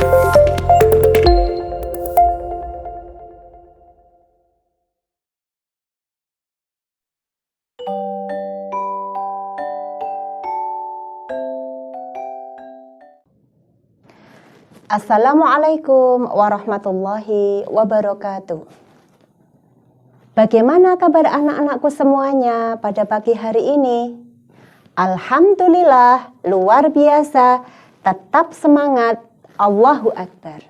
Assalamualaikum warahmatullahi wabarakatuh. Bagaimana kabar anak-anakku semuanya pada pagi hari ini? Alhamdulillah, luar biasa, tetap semangat, Allahu Akbar.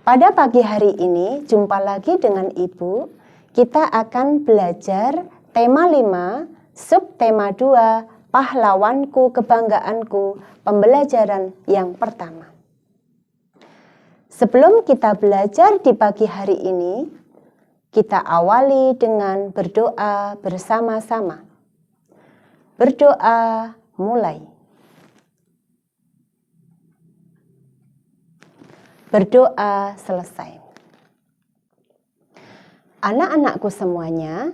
Pada pagi hari ini, jumpa lagi dengan Ibu. Kita akan belajar tema 5, subtema 2, pahlawanku, kebanggaanku, pembelajaran yang pertama. Sebelum kita belajar di pagi hari ini, kita awali dengan berdoa bersama-sama. Berdoa mulai. Berdoa selesai. Anak-anakku semuanya,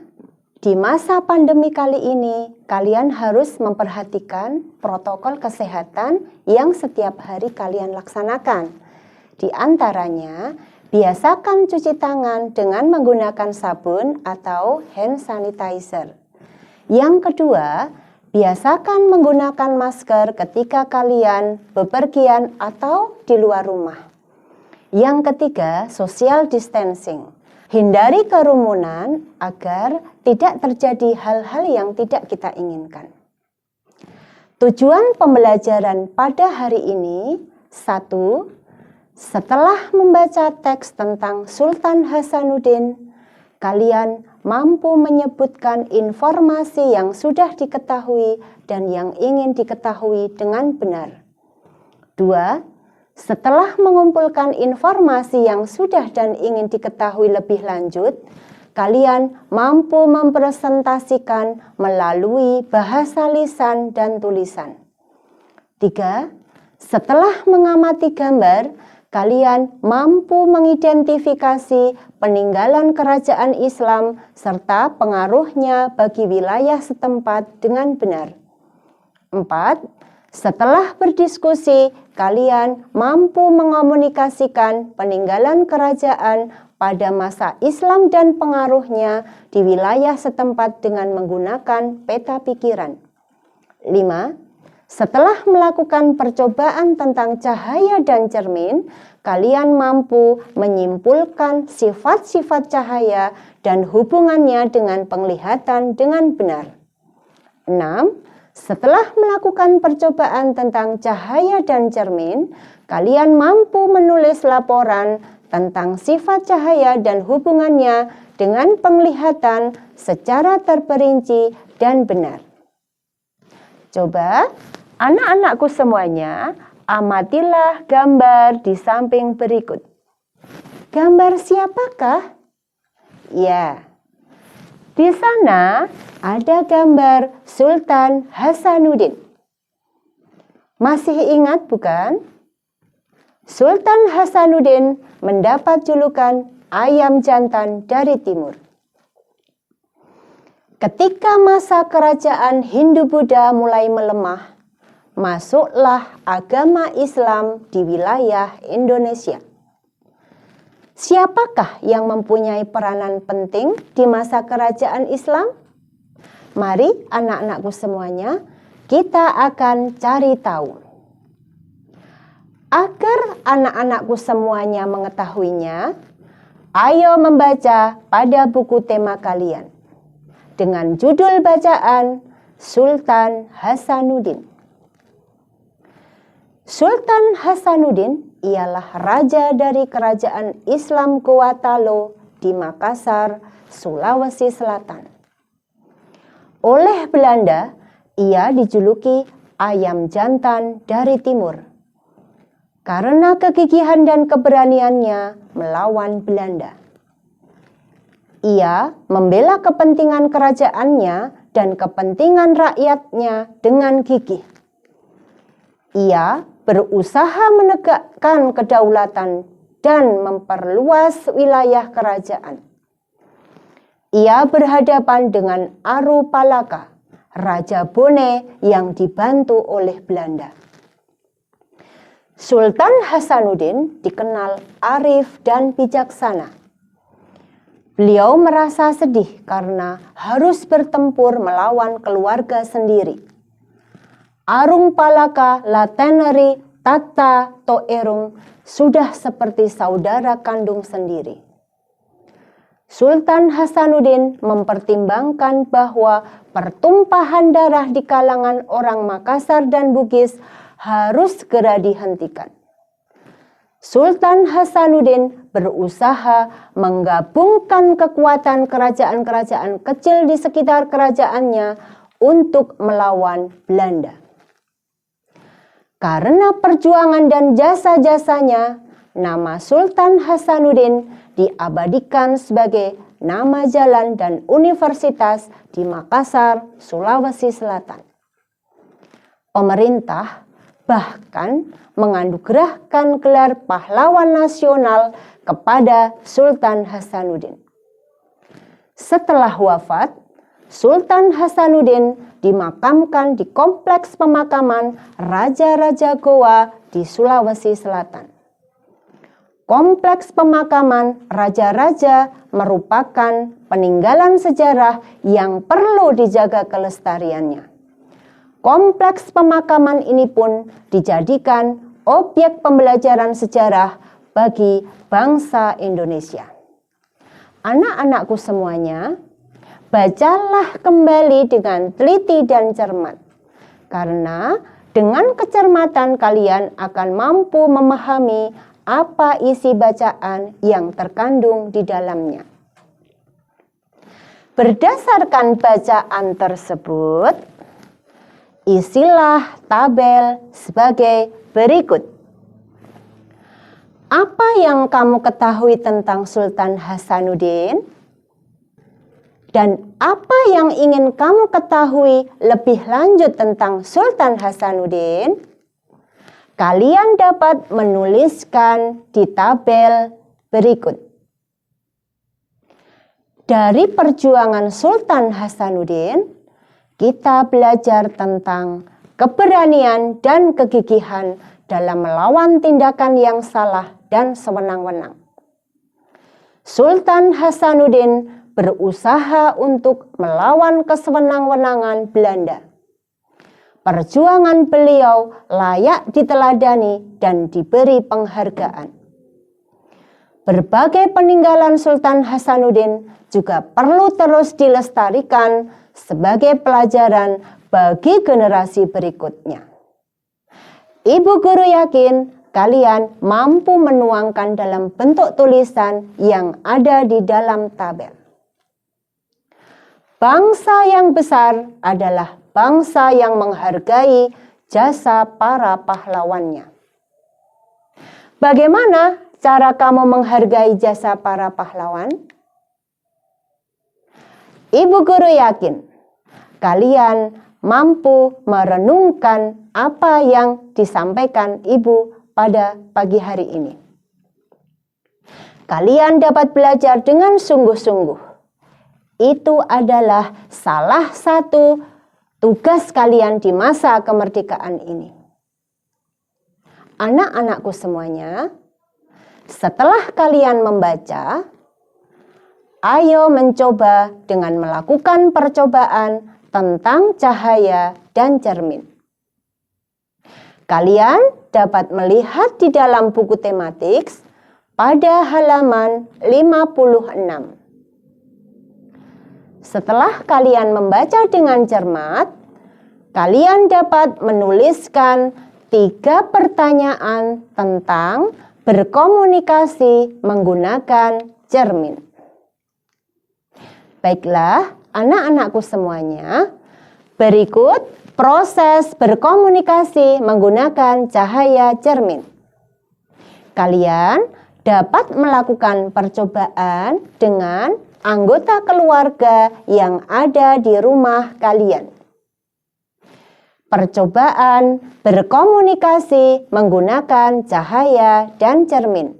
di masa pandemi kali ini, kalian harus memperhatikan protokol kesehatan yang setiap hari kalian laksanakan. Di antaranya, biasakan cuci tangan dengan menggunakan sabun atau hand sanitizer. Yang kedua, biasakan menggunakan masker ketika kalian bepergian atau di luar rumah. Yang ketiga, social distancing. Hindari kerumunan agar tidak terjadi hal-hal yang tidak kita inginkan. Tujuan pembelajaran pada hari ini, 1. Setelah membaca teks tentang Sultan Hasanuddin, kalian mampu menyebutkan informasi yang sudah diketahui dan yang ingin diketahui dengan benar. 2. Setelah mengumpulkan informasi yang sudah dan ingin diketahui lebih lanjut, kalian mampu mempresentasikan melalui bahasa lisan dan tulisan. 3. Setelah mengamati gambar, kalian mampu mengidentifikasi peninggalan kerajaan Islam serta pengaruhnya bagi wilayah setempat dengan benar. 4. Setelah berdiskusi, kalian mampu mengomunikasikan peninggalan kerajaan pada masa Islam dan pengaruhnya di wilayah setempat dengan menggunakan peta pikiran. 5. Setelah melakukan percobaan tentang cahaya dan cermin, kalian mampu menyimpulkan sifat-sifat cahaya dan hubungannya dengan penglihatan dengan benar. 6. Setelah melakukan percobaan tentang cahaya dan cermin, kalian mampu menulis laporan tentang sifat cahaya dan hubungannya dengan penglihatan secara terperinci dan benar. Coba anak-anakku semuanya, amatilah gambar di samping berikut. Gambar siapakah? Ya, di sana ada gambar Sultan Hasanuddin. Masih ingat bukan? Sultan Hasanuddin mendapat julukan ayam jantan dari timur. Ketika masa kerajaan Hindu-Buddha mulai melemah, masuklah agama Islam di wilayah Indonesia. Siapakah yang mempunyai peranan penting di masa kerajaan Islam? Mari anak-anakku semuanya, kita akan cari tahu. Agar anak-anakku semuanya mengetahuinya, ayo membaca pada buku tema kalian dengan judul bacaan Sultan Hasanuddin. Sultan Hasanuddin ialah raja dari kerajaan Islam Gowatalo di Makassar, Sulawesi Selatan. Oleh Belanda, ia dijuluki ayam jantan dari timur karena kegigihan dan keberaniannya melawan Belanda. Ia membela kepentingan kerajaannya dan kepentingan rakyatnya dengan gigih. Ia berusaha menegakkan kedaulatan dan memperluas wilayah kerajaan. Ia berhadapan dengan Aru Palaka, Raja Bone yang dibantu oleh Belanda. Sultan Hasanuddin dikenal arif dan bijaksana. Beliau merasa sedih karena harus bertempur melawan keluarga sendiri. Arung Palaka Lateneri Tata Toerung sudah seperti saudara kandung sendiri. Sultan Hasanuddin mempertimbangkan bahwa pertumpahan darah di kalangan orang Makassar dan Bugis harus segera dihentikan. Sultan Hasanuddin berusaha menggabungkan kekuatan kerajaan-kerajaan kecil di sekitar kerajaannya untuk melawan Belanda. Karena perjuangan dan jasa-jasanya, nama Sultan Hasanuddin diabadikan sebagai nama jalan dan universitas di Makassar, Sulawesi Selatan. Pemerintah bahkan menganugerahkan gelar pahlawan nasional kepada Sultan Hasanuddin. Setelah wafat, Sultan Hasanuddin dimakamkan di kompleks pemakaman Raja-Raja Goa di Sulawesi Selatan. Kompleks pemakaman raja-raja merupakan peninggalan sejarah yang perlu dijaga kelestariannya. Kompleks pemakaman ini pun dijadikan objek pembelajaran sejarah bagi bangsa Indonesia. Anak-anakku semuanya, bacalah kembali dengan teliti dan cermat, karena dengan kecermatan kalian akan mampu memahami apa isi bacaan yang terkandung di dalamnya. Berdasarkan bacaan tersebut, isilah tabel sebagai berikut. Apa yang kamu ketahui tentang Sultan Hasanuddin? Dan apa yang ingin kamu ketahui lebih lanjut tentang Sultan Hasanuddin? Kalian dapat menuliskan di tabel berikut. Dari perjuangan Sultan Hasanuddin, kita belajar tentang keberanian dan kegigihan dalam melawan tindakan yang salah dan sewenang-wenang. Sultan Hasanuddin berusaha untuk melawan kesewenang-wenangan Belanda. Perjuangan beliau layak diteladani dan diberi penghargaan. Berbagai peninggalan Sultan Hasanuddin juga perlu terus dilestarikan sebagai pelajaran bagi generasi berikutnya. Ibu guru yakin kalian mampu menuangkan dalam bentuk tulisan yang ada di dalam tabel. Bangsa yang besar adalah bangsa yang menghargai jasa para pahlawannya. Bagaimana cara kamu menghargai jasa para pahlawan? Ibu guru yakin kalian mampu merenungkan apa yang disampaikan ibu pada pagi hari ini. Kalian dapat belajar dengan sungguh-sungguh. Itu adalah salah satu tugas kalian di masa kemerdekaan ini. Anak-anakku semuanya, setelah kalian membaca, ayo mencoba dengan melakukan percobaan tentang cahaya dan cermin. Kalian dapat melihat di dalam buku tematik pada halaman 56. Setelah kalian membaca dengan cermat, kalian dapat menuliskan 3 pertanyaan tentang berkomunikasi menggunakan cermin. Baiklah, anak-anakku semuanya, berikut proses berkomunikasi menggunakan cahaya cermin. Kalian dapat melakukan percobaan dengan anggota keluarga yang ada di rumah kalian. Percobaan berkomunikasi menggunakan cahaya dan cermin.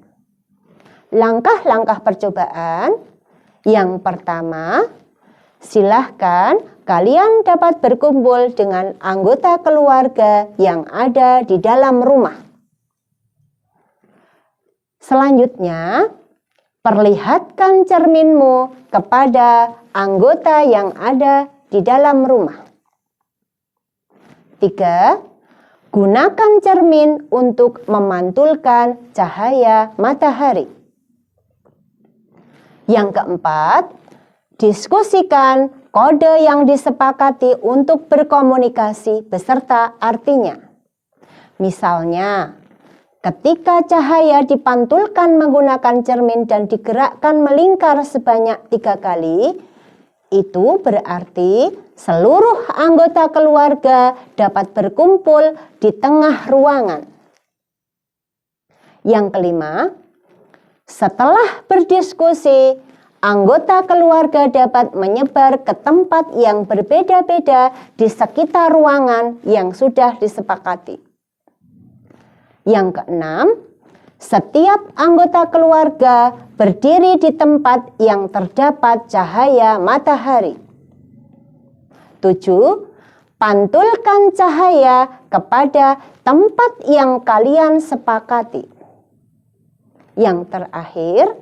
Langkah-langkah percobaan. Yang pertama, silahkan kalian dapat berkumpul dengan anggota keluarga yang ada di dalam rumah. Selanjutnya, perlihatkan cerminmu kepada anggota yang ada di dalam rumah. 3. Gunakan cermin untuk memantulkan cahaya matahari. Yang keempat, diskusikan kode yang disepakati untuk berkomunikasi beserta artinya. Misalnya, ketika cahaya dipantulkan menggunakan cermin dan digerakkan melingkar sebanyak 3 kali, itu berarti seluruh anggota keluarga dapat berkumpul di tengah ruangan. Yang kelima, setelah berdiskusi, anggota keluarga dapat menyebar ke tempat yang berbeda-beda di sekitar ruangan yang sudah disepakati. Yang keenam, setiap anggota keluarga berdiri di tempat yang terdapat cahaya matahari. 7. Pantulkan cahaya kepada tempat yang kalian sepakati. Yang terakhir,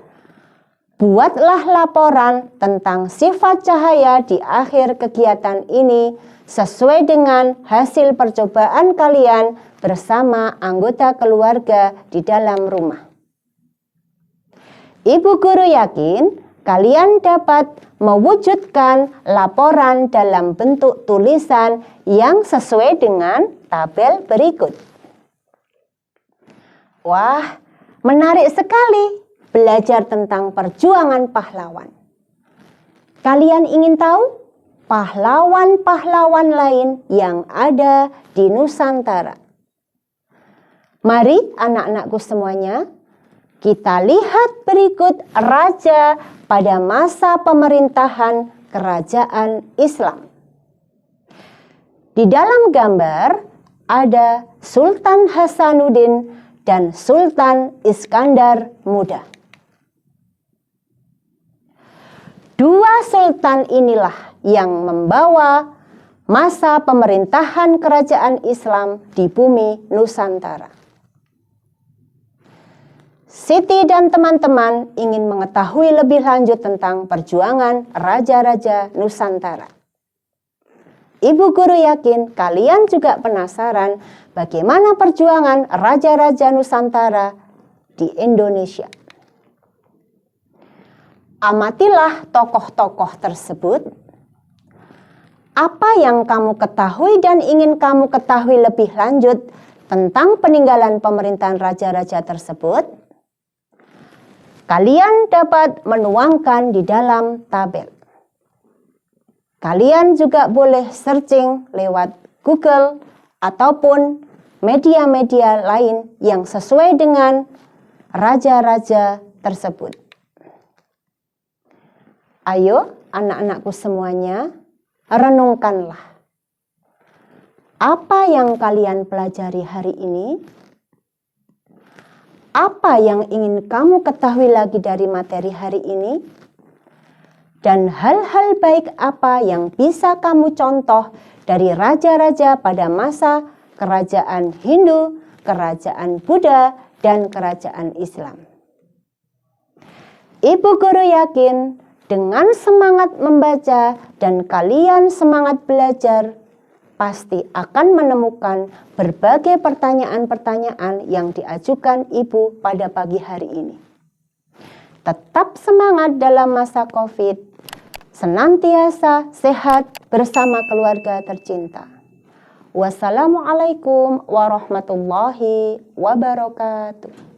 buatlah laporan tentang sifat cahaya di akhir kegiatan ini sesuai dengan hasil percobaan kalian bersama anggota keluarga di dalam rumah. Ibu guru yakin kalian dapat mewujudkan laporan dalam bentuk tulisan yang sesuai dengan tabel berikut. Wah, menarik sekali belajar tentang perjuangan pahlawan. Kalian ingin tahu pahlawan-pahlawan lain yang ada di Nusantara? Mari anak-anakku semuanya, kita lihat berikut raja pada masa pemerintahan kerajaan Islam. Di dalam gambar ada Sultan Hasanuddin dan Sultan Iskandar Muda. Dua sultan inilah yang membawa masa pemerintahan kerajaan Islam di bumi Nusantara. Siti dan teman-teman ingin mengetahui lebih lanjut tentang perjuangan raja-raja Nusantara. Ibu guru yakin kalian juga penasaran bagaimana perjuangan raja-raja Nusantara di Indonesia. Amatilah tokoh-tokoh tersebut. Apa yang kamu ketahui dan ingin kamu ketahui lebih lanjut tentang peninggalan pemerintahan raja-raja tersebut? Kalian dapat menuangkan di dalam tabel. Kalian juga boleh searching lewat Google ataupun media-media lain yang sesuai dengan raja-raja tersebut. Ayo anak-anakku semuanya, renungkanlah. Apa yang kalian pelajari hari ini? Apa yang ingin kamu ketahui lagi dari materi hari ini? Dan hal-hal baik apa yang bisa kamu contoh dari raja-raja pada masa kerajaan Hindu, kerajaan Buddha, dan kerajaan Islam? Ibu guru yakin dengan semangat membaca dan kalian semangat belajar, pasti akan menemukan berbagai pertanyaan-pertanyaan yang diajukan ibu pada pagi hari ini. Tetap semangat dalam masa COVID, senantiasa sehat bersama keluarga tercinta. Wassalamualaikum warahmatullahi wabarakatuh.